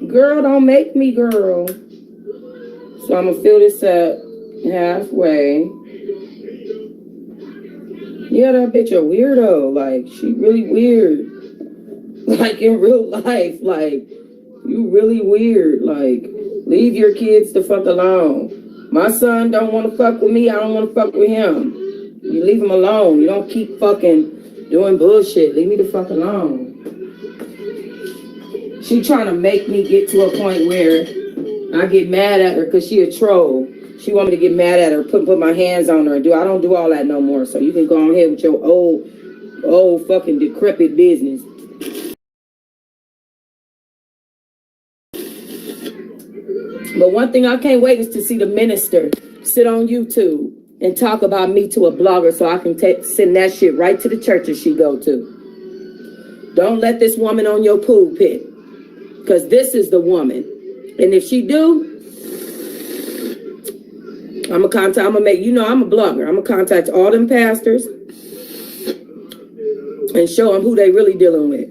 Girl, don't make me, girl. So I'm gonna fill this up halfway. Yeah, that bitch a weirdo. Like, she really weird. Like, in real life. Like, you really weird. Like, leave your kids the fuck alone. My son don't want to fuck with me. I don't want to fuck with him. You leave him alone. You don't keep fucking doing bullshit. Leave me the fuck alone. She trying to make me get to a point where I get mad at her because she a troll. She want me to get mad at her, put my hands on her. I don't do all that no more. So you can go on ahead with your old fucking decrepit business. But one thing I can't wait is to see the minister sit on YouTube and talk about me to a blogger so I can send that shit right to the churches she go to. Don't let this woman on your pulpit, because this is the woman. And if she do, I'm a contact. I'm a blogger. I'm gonna contact all them pastors and show them who they really dealing with.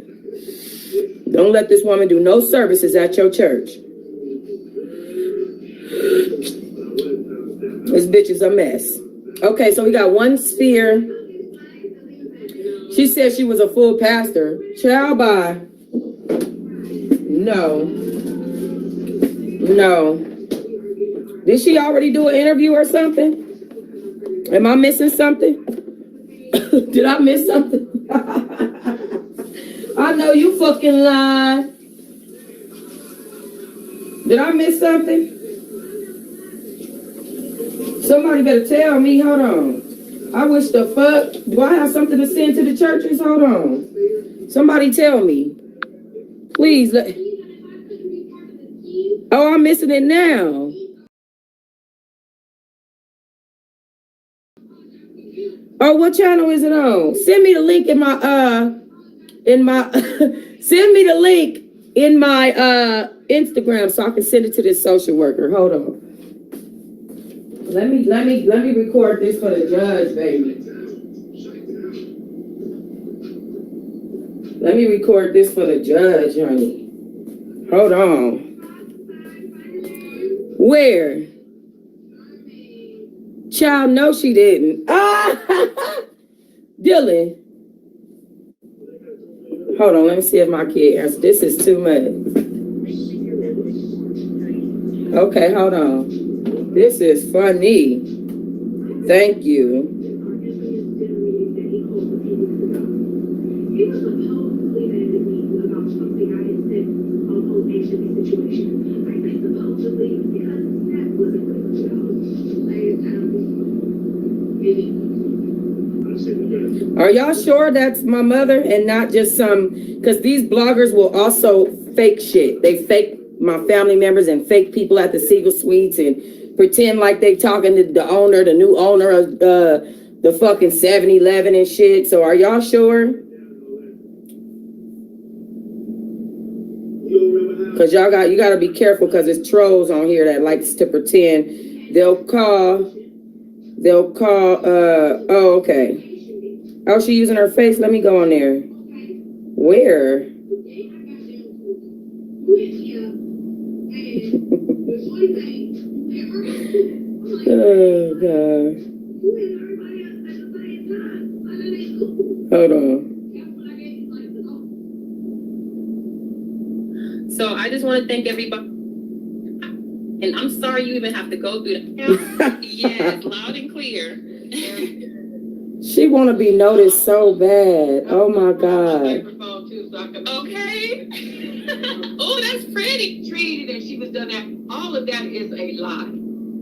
Don't let this woman do no services at your church. This bitch is a mess. Okay, so we got one sphere. She said she was a full pastor. Child, bye. No. Did she already do an interview or something? Am I missing something? Did I miss something? I know you fucking lied. Did I miss something? Somebody better tell me. Hold on. I wish the fuck. Do I have something to send to the churches? Hold on. Somebody tell me. Please. Oh, I'm missing it now. Oh, what channel is it on? Send me the link in my send me the link in my Instagram so I can send it to this social worker. Hold on. Let me record this for the judge, baby. Let me record this for the judge, honey. Hold on. Where? Child, no, she didn't. Dylan. Hold on, let me see if my kid answers. This is too much. Okay, hold on. This is funny. Thank you. Are y'all sure that's my mother and not just some, because these bloggers will also fake shit. They fake my family members and fake people at the Siegel Suites and pretend like they talking to the owner, the new owner of the fucking 7-Eleven and shit. So are y'all sure? Because you got to be careful because it's trolls on here that likes to pretend. They'll call, oh, okay. Oh, she using her face? Let me go on there. Where? Oh, God. Hold on. So I just want to thank everybody. And I'm sorry you even have to go through that. Yes, loud and clear. She want to be noticed so bad. Oh, my God. Okay. Oh, that's pretty. Treated and she was done that. All of that is a lie.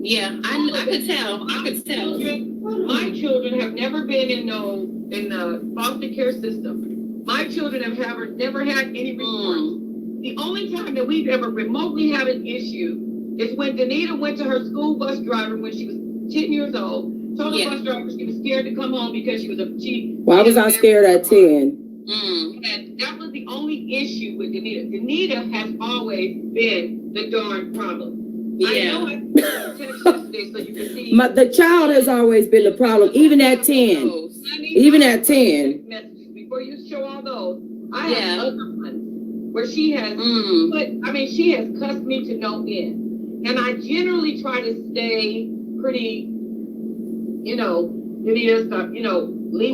Yeah, I could tell. I could tell. My children have never been in the foster care system. My children have never had any reports. The only time that we've ever remotely had an issue is when Danita went to her school bus driver when she was 10 years old. Told the bus driver she was scared to come home because Why was I scared at 10? And that was the only issue with Danita. Danita has always been the darn problem. Yeah. I know I text yesterday so you can see. The child has always been the problem, even at 10. Even at 10. Before you show all those, I have other ones. where she has she has cussed me to no end. And I generally try to stay pretty, leave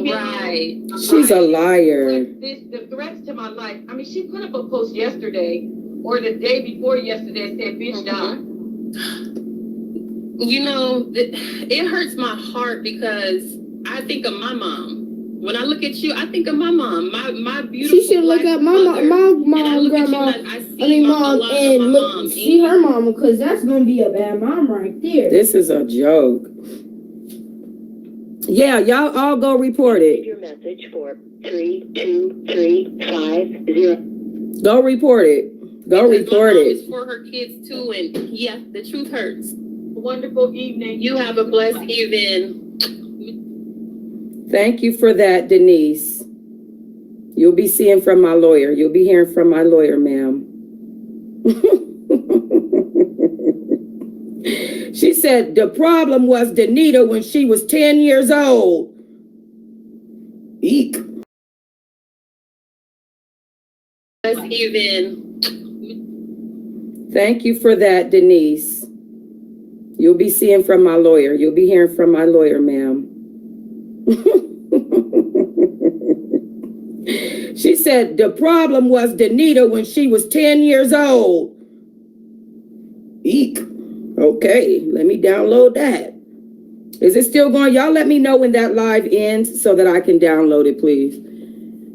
me alone. She's a liar. But the threats to my life, she put up a post yesterday or the day before yesterday and said, bitch, die. It hurts my heart because I think of my mom. When I look at you, I think of my mom, my beautiful. She should look at my mom, grandma. See her mama, because that's gonna be a bad mom right there. This is a joke. Yeah, y'all all go report it. Your message for 32350. Go report it. Go report it. It's for her kids too, and yeah, the truth hurts. Wonderful evening. You have a blessed evening. Thank you for that, Denise. You'll be seeing from my lawyer. You'll be hearing from my lawyer, ma'am. She said the problem was Danita when she was 10 years old. Eek. Blessed evening. Thank you for that, Denise. You'll be seeing from my lawyer. You'll be hearing from my lawyer, ma'am. She said the problem was Danita when she was 10 years old. Eek. Okay, let me download that. Is it still going? Y'all let me know when that live ends so that I can download it, please.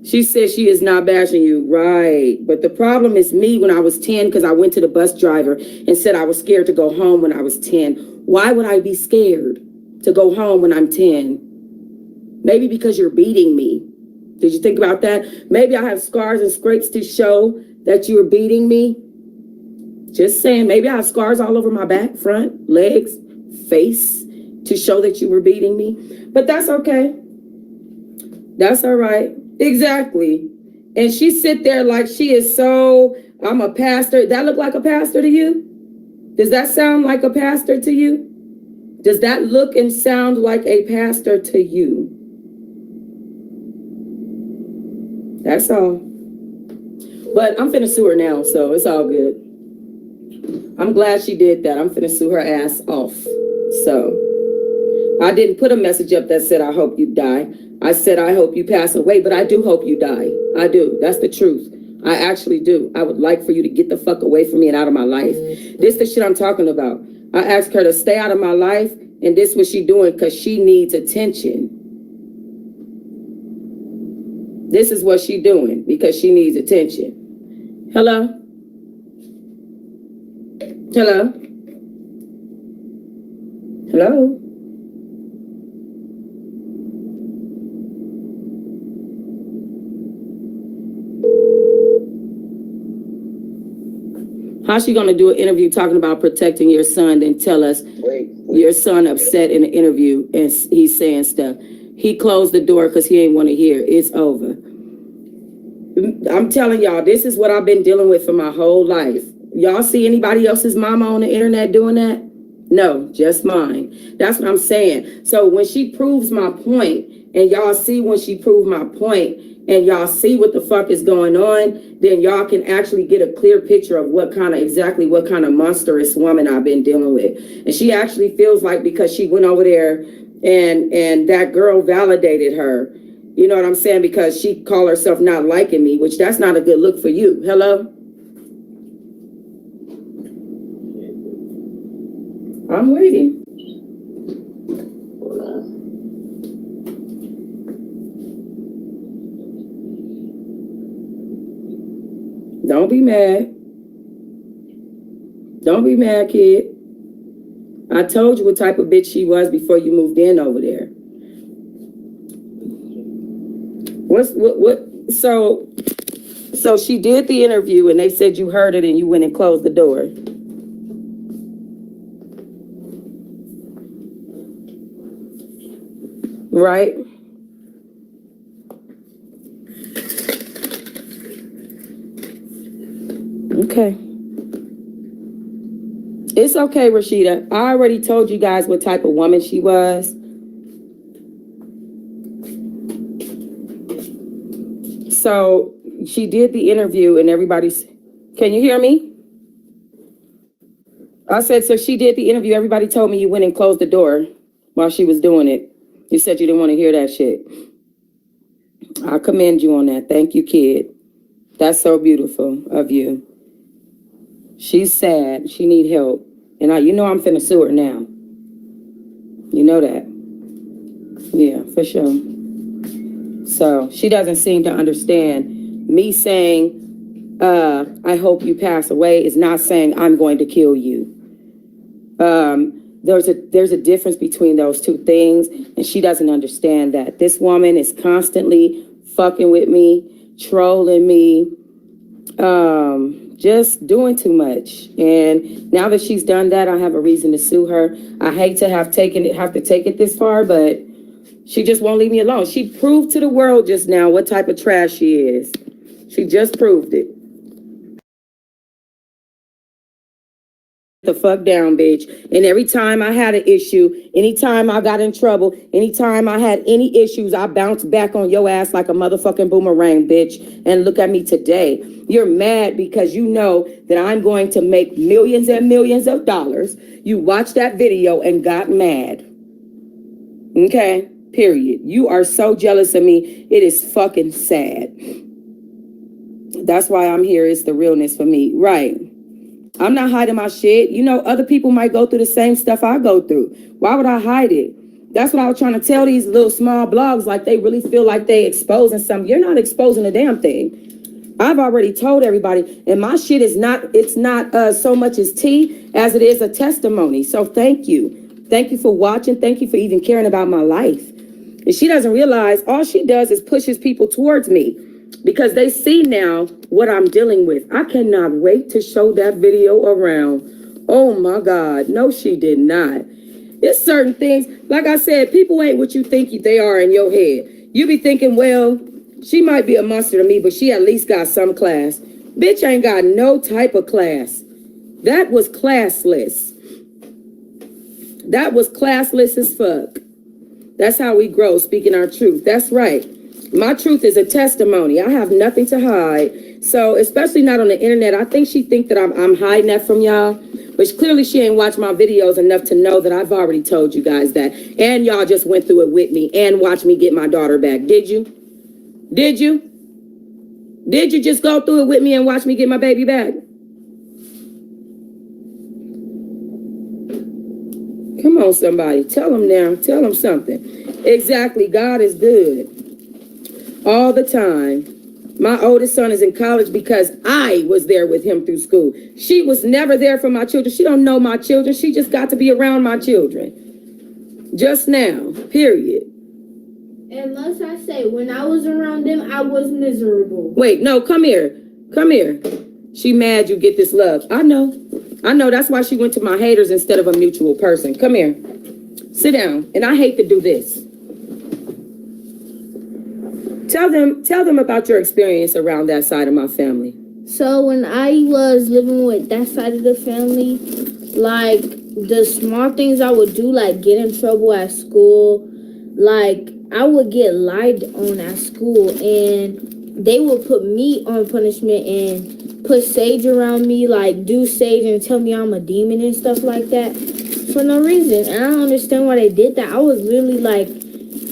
She says she is not bashing you. Right. But the problem is me when I was 10 because I went to the bus driver and said I was scared to go home when I was 10. Why would I be scared to go home when I'm 10? Maybe because you're beating me. Did you think about that? Maybe I have scars and scrapes to show that you're beating me. Just saying, maybe I have scars all over my back, front, legs, face to show that you were beating me. But that's okay. That's all right. Exactly. And she sit there like she is I'm a pastor. That look like a pastor to you? Does that sound like a pastor to you? Does that look and sound like a pastor to you? That's all. But I'm finna sue her now, so it's all good. I'm glad she did that. I'm finna sue her ass off. So I didn't put a message up that said, I hope you die. I said, I hope you pass away, but I do hope you die. I do. That's the truth. I actually do. I would like for you to get the fuck away from me and out of my life. This the shit I'm talking about. I asked her to stay out of my life, and this what she doing because she needs attention. This is what she doing because she needs attention. Hello? Hello? Hello? How's she gonna do an interview talking about protecting your son, then tell us your son upset in the interview and he's saying stuff? He closed the door because he ain't want to hear. It's over. I'm telling y'all, this is what I've been dealing with for my whole life. Y'all see anybody else's mama on the internet doing that? No, just mine. That's what I'm saying. So when she proves my point, and y'all see when she proved my point, and y'all see what the fuck is going on, then y'all can actually get a clear picture of what kind of monstrous woman I've been dealing with. And she actually feels like because she went over there and that girl validated her, you know what I'm saying? Because she called herself not liking me, which that's not a good look for you. Hello? I'm waiting. Don't be mad. Don't be mad, kid. I told you what type of bitch she was before you moved in over there. So she did the interview and they said you heard it and you went and closed the door. Right? Okay. It's okay, Rashida. I already told you guys what type of woman she was. So she did the interview and everybody's, can you hear me? I said, so she did the interview. Everybody told me you went and closed the door while she was doing it. You said you didn't want to hear that shit. I commend you on that. Thank you, kid. That's so beautiful of you. She's sad. She need help. And you know I'm finna sue her now. You know that. Yeah, for sure. So she doesn't seem to understand. Me saying, I hope you pass away is not saying I'm going to kill you. There's a difference between those two things, and she doesn't understand that. This woman is constantly fucking with me, trolling me, just doing too much. And now that she's done that, I have a reason to sue her. I hate to have to take it this far, but she just won't leave me alone. She proved to the world just now what type of trash she is. She just proved it. The fuck down, bitch. And every time I had an issue, anytime I got in trouble, anytime I had any issues, I bounced back on your ass like a motherfucking boomerang, bitch. And look at me today. You're mad because you know that I'm going to make millions and millions of dollars. You watched that video and got mad. Okay? Period. You are so jealous of me. It is fucking sad. That's why I'm here. It's the realness for me. Right. I'm not hiding my shit. You know, other people might go through the same stuff I go through. Why would I hide it? That's what I was trying to tell these little small blogs, like they really feel like they exposing something. You're not exposing a damn thing. I've already told everybody, and my shit is not, it's not so much as tea as it is a testimony. So thank you. Thank you for watching. Thank you for even caring about my life. And she doesn't realize all she does is pushes people towards me, because they see now what I'm dealing with. I cannot wait to show that video around. Oh my God. No, she did not. There's certain things, like I said, people ain't what you think they are in your head. You be thinking, well, she might be a monster to me, but she at least got some class. Bitch ain't got no type of class. That was classless. That was classless as fuck. That's how we grow, speaking our truth. That's right. My truth is a testimony. I have nothing to hide. So, especially not on the internet. I think she think that I'm hiding that from y'all. But clearly she ain't watched my videos enough to know that I've already told you guys that. And y'all just went through it with me and watched me get my daughter back. Did you? Did you? Did you just go through it with me and watch me get my baby back? Come on, somebody. Tell them now. Tell them something. Exactly. God is good. All the time. My oldest son is in college because I was there with him through school. She was never there for my children. She don't know my children. She just got to be around my children. Just now. Period. And must I say, when I was around them, I was miserable. Wait, no, come here. Come here. She mad you get this love. I know. I know. That's why she went to my haters instead of a mutual person. Come here. Sit down. And I hate to do this. Tell them about your experience around that side of my family. So when I was living with that side of the family, like the small things I would do, like get in trouble at school, like I would get lied on at school, and they would put me on punishment and put sage around me, like do sage and tell me I'm a demon and stuff like that for no reason. And I don't understand why they did that. I was really like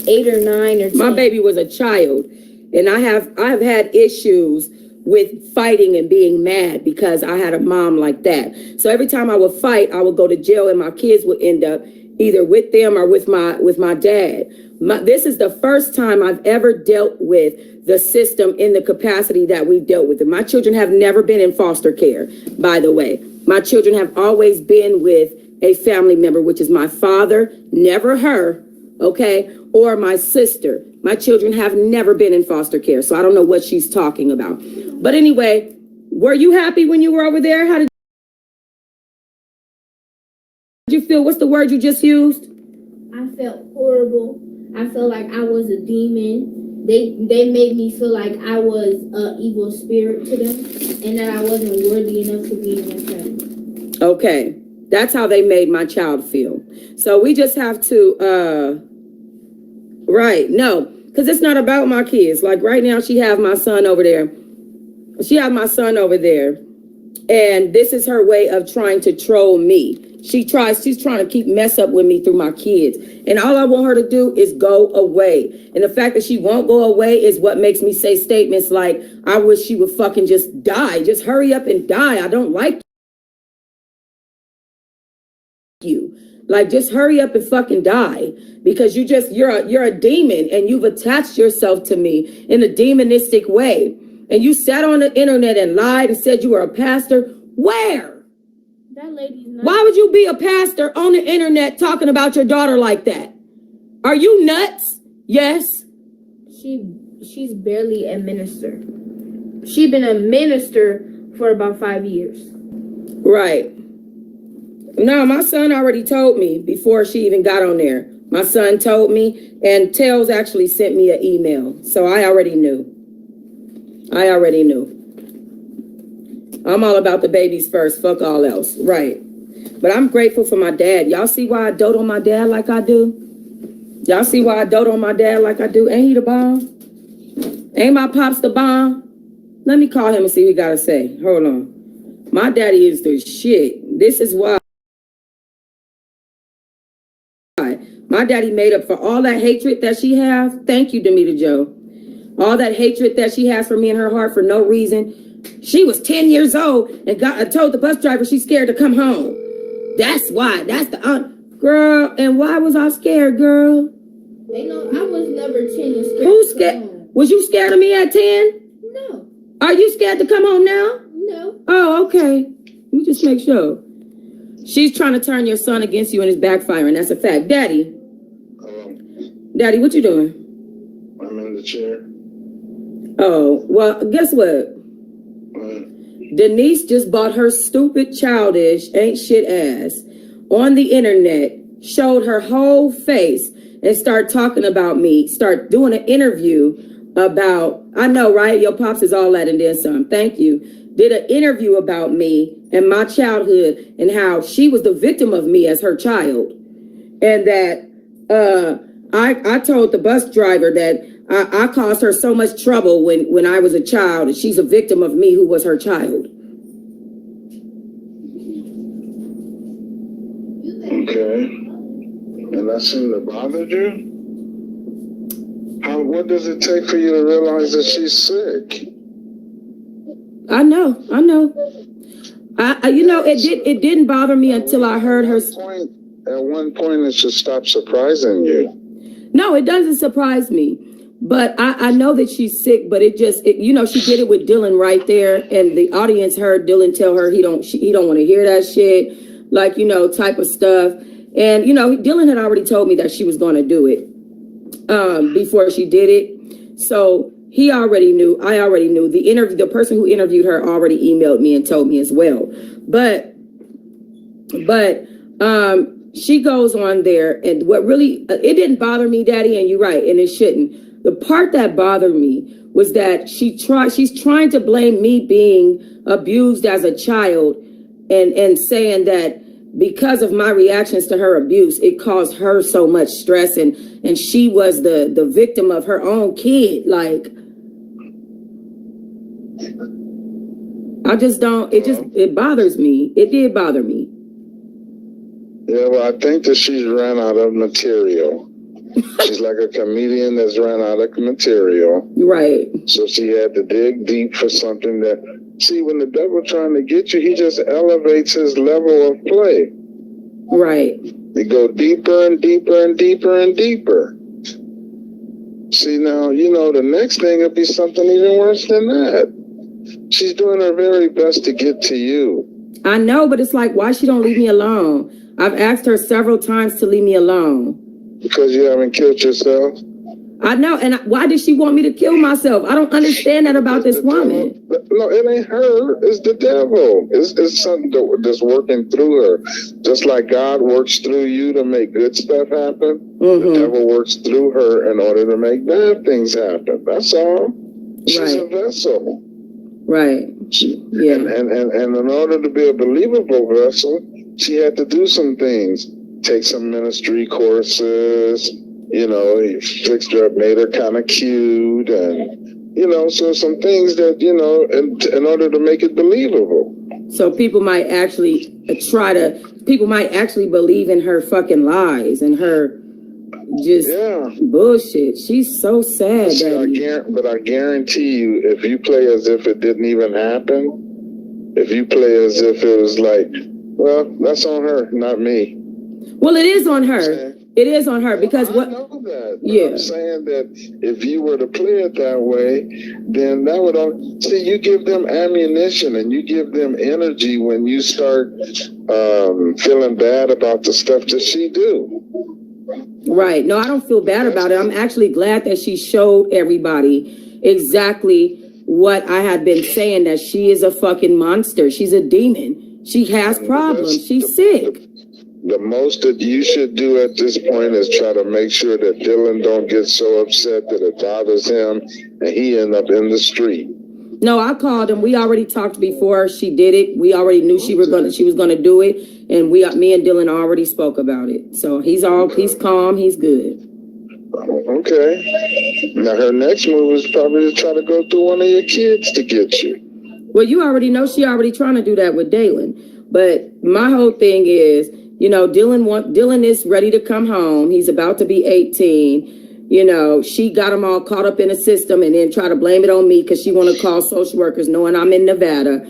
8 or 9 or 10. My baby was a child, and I've had issues with fighting and being mad because I had a mom like that. So every time I would fight, I would go to jail, and my kids would end up either with them or with my dad. This is the first time I've ever dealt with the system in the capacity that we've dealt with it. My children have never been in foster care, by the way. My children have always been with a family member, which is my father, never her, okay, or my sister. My children have never been in foster care, so I don't know what she's talking about. But anyway, were you happy when you were over there? How did you feel? What's the word you just used? I felt horrible. I felt like I was a demon. They made me feel like I was an evil spirit to them, and that I wasn't worthy enough to be in their family. Okay, that's how they made my child feel. So we just have to, right, no, because it's not about my kids. Like right now, she have my son over there. She has my son over there. And this is her way of trying to troll me. She's trying to keep mess up with me through my kids. And all I want her to do is go away. And the fact that she won't go away is what makes me say statements like, I wish she would fucking just die. Just hurry up and die. I don't like you. Like, just hurry up and fucking die. Because you're a demon and you've attached yourself to me in a demonistic way. And you sat on the internet and lied and said you were a pastor. Where? That lady's not. Why would you be a pastor on the internet talking about your daughter like that? Are you nuts? Yes. She's barely a minister. She's been a minister for about 5 years. Right. No, my son already told me before she even got on there. My son told me, and Tails actually sent me an email. So I already knew. I'm all about the babies first, fuck all else. Right. But I'm grateful for my dad. Y'all see why I dote on my dad like I do? Y'all see why I dote on my dad like I do? Ain't he the bomb? Ain't my pops the bomb? Let me call him and see what he got to say. Hold on. My daddy is the shit. This is why. My daddy made up for all that hatred that she has. Thank you, Demita Joe. All that hatred that she has for me in her heart for no reason. She was 10 years old and told the bus driver she's scared to come home. That's why. That's the girl. And why was I scared, girl? They know I was never 10 and scared. Who's scared? Was you scared of me at 10? No. Are you scared to come home now? No. Oh, okay. Let me just make sure. She's trying to turn your son against you and it's backfiring. That's a fact. Daddy. Daddy, what you doing? I'm in the chair. Oh, well, guess what? Denise just bought her stupid, childish, ain't shit ass on the internet, showed her whole face, and start talking about me, start doing an interview about, I know, right? Your pops is all that and then some. Thank you. Did an interview about me and my childhood and how she was the victim of me as her child. And that I told the bus driver that I caused her so much trouble when I was a child, and she's a victim of me who was her child. Okay. And that seemed to bother you? What does it take for you to realize that she's sick? I know. It didn't bother me until I heard her. At one point, it should stop surprising you. No, it doesn't surprise me. But I know that she's sick, but she did it with Dylan right there. And the audience heard Dylan tell her he don't want to hear that shit, like, type of stuff. And, Dylan had already told me that she was going to do it before she did it. So he already knew. I already knew. The person who interviewed her already emailed me and told me as well. But she goes on there, and what really, it didn't bother me, Daddy, and you're right, and it shouldn't. The part that bothered me was that she's trying to blame me being abused as a child and saying that because of my reactions to her abuse, it caused her so much stress and she was the victim of her own kid. Like, I just don't, it bothers me. It did bother me. Yeah, well, I think that she's ran out of material. She's like a comedian that's ran out of material. Right. So she had to dig deep for something that, see, when the devil's trying to get you, he just elevates his level of play. Right. They go deeper and deeper and deeper and deeper. See, now, the next thing will be something even worse than that. She's doing her very best to get to you. I know, but it's like, why she don't leave me alone? I've asked her several times to leave me alone. Because you haven't killed yourself? I know, and why did she want me to kill myself? I don't understand that about this woman. No, it ain't her. It's the devil. It's something that's working through her. Just like God works through you to make good stuff happen, the devil works through her in order to make bad things happen. That's all. She's a vessel. Right. Yeah. And in order to be a believable vessel, she had to do some things. Take some ministry courses, he fixed her up, made her kind of cute, and, So some things that, in order to make it believable. So people might actually believe in her fucking lies and her just bullshit. She's so sad, Daddy. But I guarantee you, if you play as if it didn't even happen, if you play as if it was like, well, that's on her, not me. Well, it is on her. It is on her because what? I know that. Yeah. I'm saying that if you were to play it that way, then that would see. You give them ammunition and you give them energy when you start feeling bad about the stuff that she do. Right. No, I don't feel bad about it. I'm actually glad that she showed everybody exactly what I had been saying, that she is a fucking monster. She's a demon. She has problems. She's sick. The most that you should do at this point is try to make sure that Dylan don't get so upset that it bothers him and he end up in the street. No, I called him. We already talked before she did it. We already knew she was gonna do it, and me and Dylan already spoke about it. So he's calm, he's good. Okay. Now her next move is probably to try to go through one of your kids to get you. Well, you already know she already trying to do that with Dalen. But my whole thing is, Dylan is ready to come home. He's about to be 18. She got him all caught up in the system and then try to blame it on me because she want to call social workers knowing I'm in Nevada.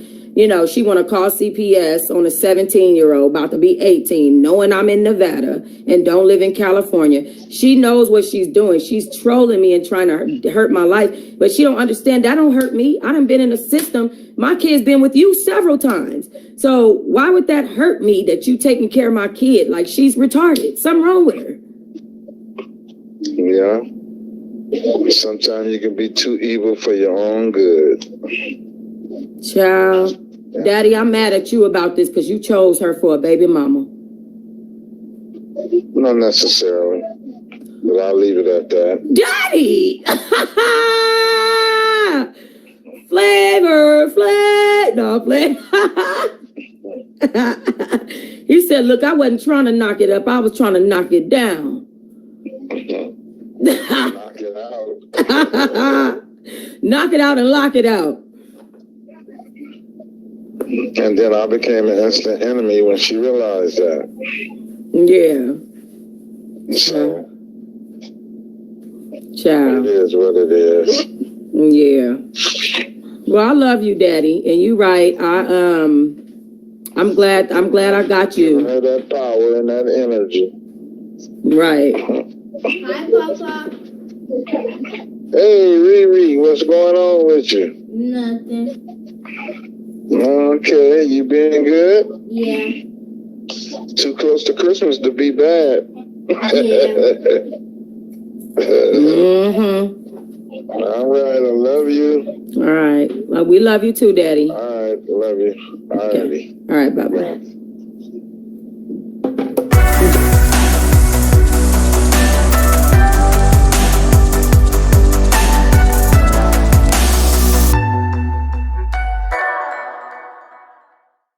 She want to call CPS on a 17-year-old about to be 18, knowing I'm in Nevada and don't live in California. She knows what she's doing. She's trolling me and trying to hurt my life, but she don't understand that don't hurt me. I done been in the system. My kid's been with you several times. So why would that hurt me that you taking care of my kid? Like, she's retarded. Something wrong with her. Yeah. Sometimes you can be too evil for your own good. Child. Daddy, I'm mad at you about this because you chose her for a baby mama. Not necessarily, but I'll leave it at that. Daddy! Flavor. He said, look, I wasn't trying to knock it up. I was trying to knock it down. Knock it out. Knock it out and lock it out. And then I became an instant enemy when she realized that. Yeah. So, child. It is what it is. Yeah. Well, I love you, Daddy, and you right. I'm glad I got you. Give her that power and that energy. Right. Hi, Papa. Hey, Riri, what's going on with you? Nothing. Okay, you being good? Yeah. Too close to Christmas to be bad. All right, I love you. All right. Well, we love you too, Daddy. All right, love you. All righty. All right, bye-bye.